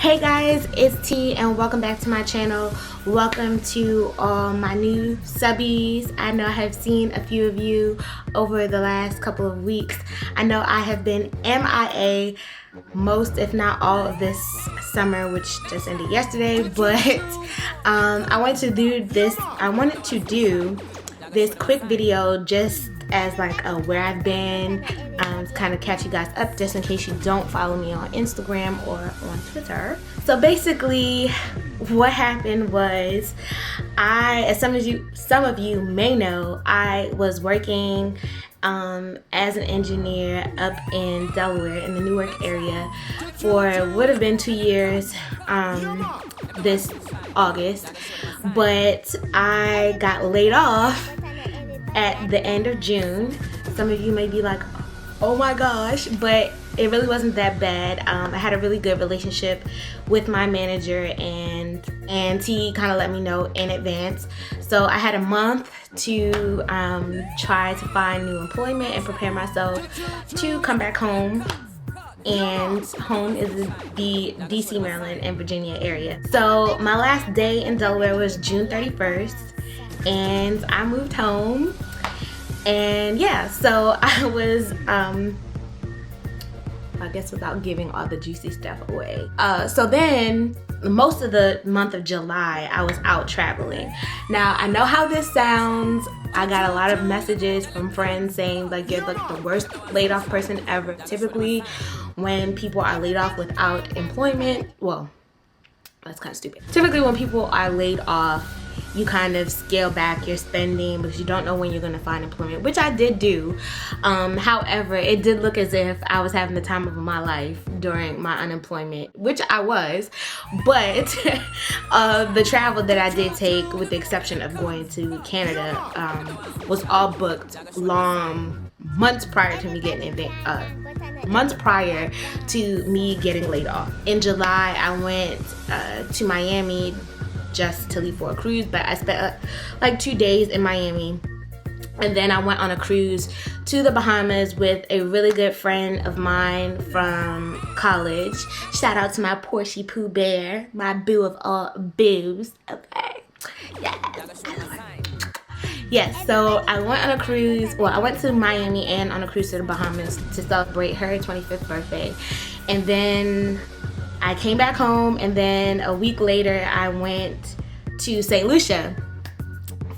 Hey guys, it's T and welcome back to my channel. Welcome to all my new subbies. I know I have seen a few of you over the last couple of weeks. I know I have been MIA most if not all of this summer, which just ended yesterday, but I wanted to do this quick video just as like where I've been, to kind of catch you guys up just in case you don't follow me on Instagram or on Twitter. So basically what happened was as some of you may know, I was working as an engineer up in Delaware in the Newark area for would have been 2 years this August, but I got laid off at the end of June. Some of you may be like, oh my gosh, but it really wasn't that bad. I had a really good relationship with my manager and he kind of let me know in advance. So I had a month to try to find new employment and prepare myself to come back home. And home is the DC, Maryland, and Virginia area. So my last day in Delaware was June 31st. And I moved home, and yeah, so I was I guess without giving all the juicy stuff away, so then most of the month of July I was out traveling. Now I know how this sounds. I got a lot of messages from friends saying like you're like the worst laid off person ever. Typically when people are laid off without employment, well, that's kind of stupid. Typically when people are laid off, you kind of scale back your spending because you don't know when you're going to find employment, which I did do. However, it did look as if I was having the time of my life during my unemployment, which I was, but the travel that I did take, with the exception of going to Canada, was all booked months prior to me getting laid off. In July, I went to Miami just to leave for a cruise, but I spent like 2 days in Miami, and then I went on a cruise to the Bahamas with a really good friend of mine from college. Shout out to my Portia Pooh Bear, my boo of all boos. Okay, yes, I love her. Yes, so I went on a cruise. Well, I went to Miami and on a cruise to the Bahamas to celebrate her 25th birthday, and then I came back home, and then a week later I went to St. Lucia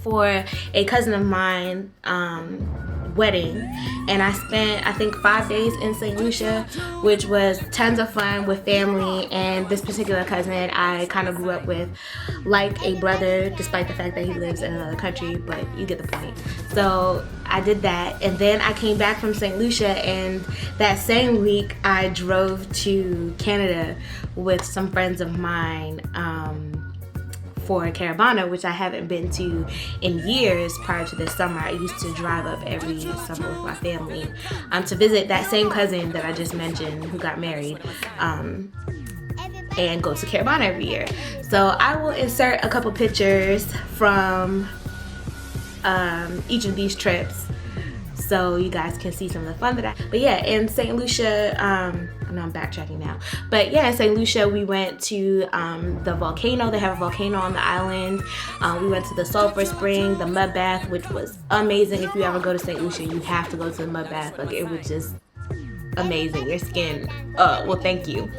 for a cousin of mine wedding, and I spent I think 5 days in St. Lucia, which was tons of fun with family. And this particular cousin I kind of grew up with like a brother, despite the fact that he lives in another country, but you get the point. So I did that, and then I came back from St. Lucia, and that same week I drove to Canada with some friends of mine for Caravana, which I haven't been to in years. Prior to this summer, I used to drive up every summer with my family to visit that same cousin that I just mentioned who got married, and go to Caravana every year. So I will insert a couple pictures from each of these trips so you guys can see some of the fun but yeah, in St. Lucia, I know I'm backtracking now, but yeah, in St. Lucia we went to the volcano. They have a volcano on the island. We went to the sulfur spring, the mud bath, which was amazing. If you ever go to St. Lucia, you have to go to the mud bath. Like, it was just amazing. Your skin, well, thank you.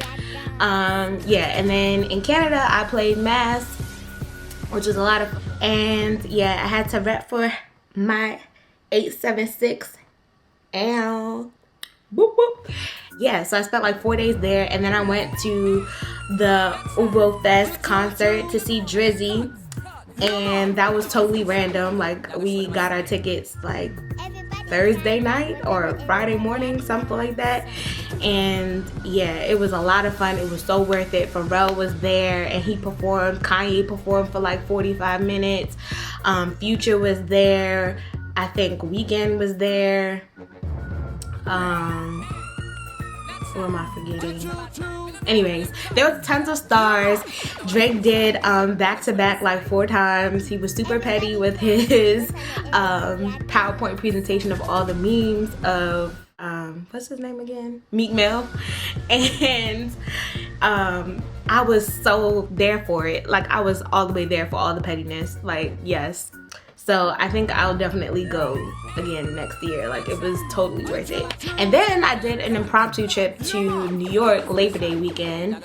Yeah, and then in Canada I played Mass, which was a lot of fun. And yeah, I had to rep for my 876 L. Whoop whoop. Yeah, so I spent like 4 days there, and then I went to the Uvo Fest concert to see Drizzy, and that was totally random. Like, we got our tickets like Thursday night or Friday morning, something like that. And yeah, it was a lot of fun. It was so worth it. Pharrell was there and he performed. Kanye performed for like 45 minutes. Future was there. I think Weeknd was there. Who am I forgetting? Anyways, there was tons of stars. Drake did back-to-back like 4 times. He was super petty with his PowerPoint presentation of all the memes of what's his name again? Meek Mill. And I was so there for it. Like, I was all the way there for all the pettiness. Like, yes. So I think I'll definitely go again next year. Like, it was totally worth it. And then I did an impromptu trip to New York Labor Day weekend.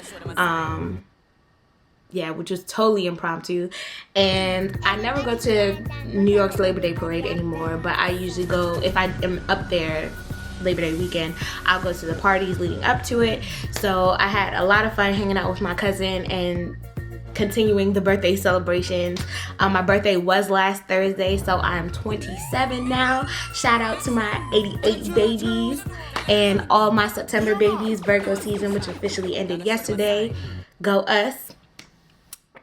Yeah, which was totally impromptu. And I never go to New York's Labor Day parade anymore, but I usually go, if I am up there Labor Day weekend, I'll go to the parties leading up to it. So I had a lot of fun hanging out with my cousin and continuing the birthday celebrations. My birthday was last Thursday, so I'm 27 now. Shout out to my 88 babies and all my September babies. Virgo season, which officially ended yesterday. Go us.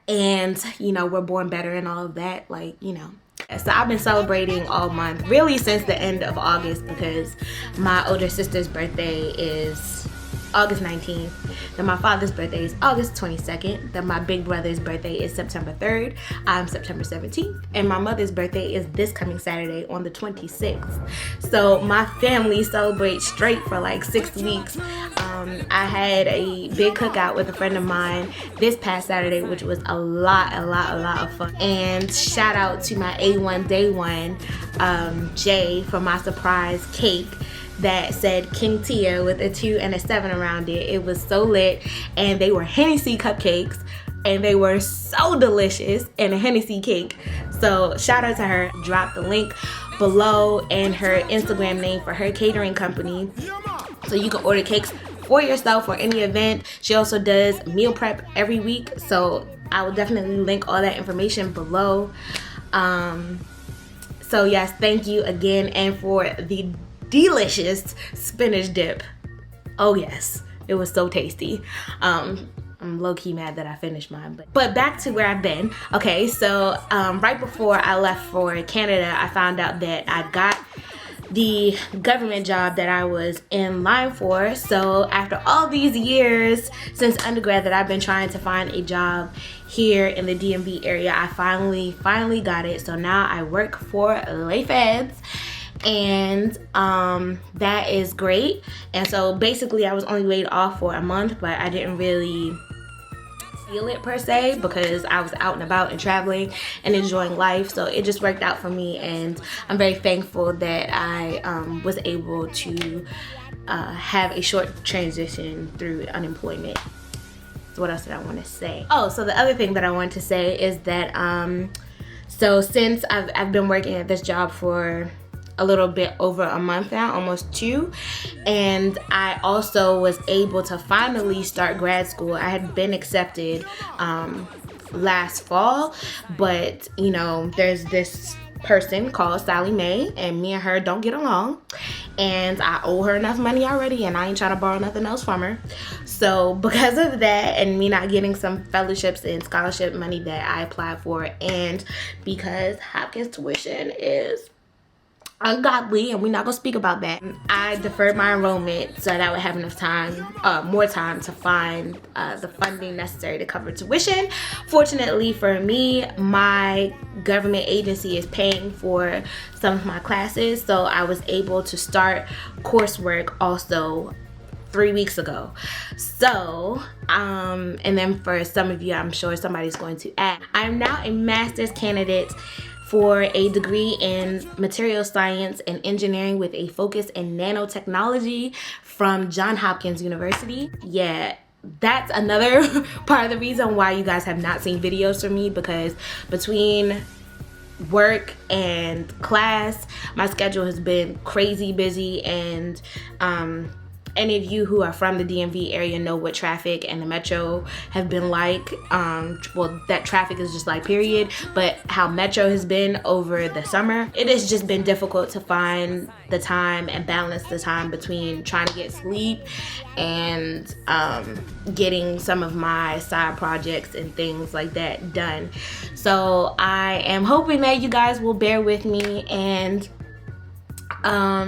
And, you know, we're born better and all of that, like, you know. So I've been celebrating all month, really since the end of August, because my older sister's birthday is August 19th. Then my father's birthday is August 22nd. Then my big brother's birthday is September 3rd. I'm September 17th. And my mother's birthday is this coming Saturday on the 26th. So my family celebrates straight for like 6 weeks. I had a big cookout with a friend of mine this past Saturday, which was a lot of fun. And shout out to my A1 Day 1, Jay, for my surprise cake that said Kingteeuhh with a 2 and a 7 around it. It was so lit, and they were Hennessy cupcakes, and they were so delicious, and a Hennessy cake. So shout out to her. Drop the link below and her Instagram name for her catering company, so you can order cakes for yourself or any event. She also does meal prep every week, so I will definitely link all that information below. So yes, thank you again, and for the delicious spinach dip. Oh yes, it was so tasty. I'm low-key mad that I finished mine, but back to where I've been. Okay, so right before I left for Canada, I found out that I got the government job that I was in line for. So after all these years since undergrad that I've been trying to find a job here in the DMV area, I finally got it. So now I work for Les Feds, and that is great. And so basically I was only laid off for a month, but I didn't really feel it per se, because I was out and about and traveling and enjoying life. So it just worked out for me, and I'm very thankful that I was able to have a short transition through unemployment. So what else did I want to say? Oh, so the other thing that I wanted to say is that so since I've been working at this job for a little bit over a month now, almost 2, and I also was able to finally start grad school. I had been accepted last fall, but you know, there's this person called Sally Mae, and me and her don't get along, and I owe her enough money already, and I ain't trying to borrow nothing else from her. So because of that, and me not getting some fellowships and scholarship money that I applied for, and because Hopkins tuition is ungodly, and we're not gonna speak about that, I deferred my enrollment so that I would have enough time, more time, to find the funding necessary to cover tuition. Fortunately for me, my government agency is paying for some of my classes, so I was able to start coursework also 3 weeks ago. So and then for some of you, I'm sure somebody's going to ask, I'm now a master's candidate for a degree in material science and engineering with a focus in nanotechnology from Johns Hopkins University. Yeah, that's another part of the reason why you guys have not seen videos from me, because between work and class, my schedule has been crazy busy, and any of you who are from the DMV area know what traffic and the metro have been like. Well, that traffic is just like period, but how metro has been over the summer, it has just been difficult to find the time and balance the time between trying to get sleep and getting some of my side projects and things like that done. So I am hoping that you guys will bear with me and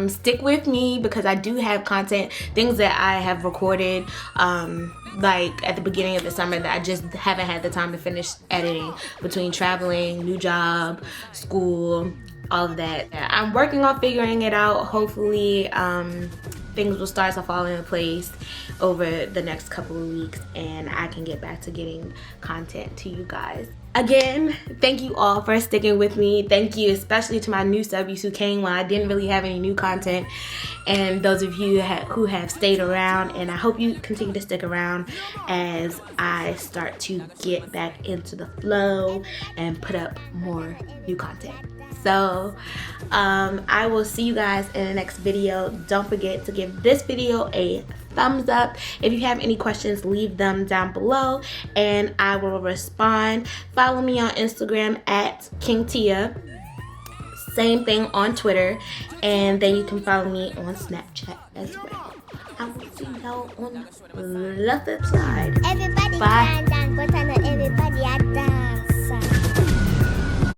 stick with me, because I do have content, things that I have recorded like at the beginning of the summer that I just haven't had the time to finish editing, between traveling, new job, school, all of that. I'm working on figuring it out. Hopefully things will start to fall into place over the next couple of weeks, and I can get back to getting content to you guys. Again, thank you all for sticking with me. Thank you especially to my new subbies who came when I didn't really have any new content, and those of you who have stayed around, and I hope you continue to stick around as I start to get back into the flow and put up more new content. So I will see you guys in the next video. Don't forget to give this video a thumbs up. If you have any questions, leave them down below and I will respond. Follow me on Instagram at Kingteeuhh. Same thing on Twitter, and then you can follow me on Snapchat as well. I will see y'all on the flip side. Bye.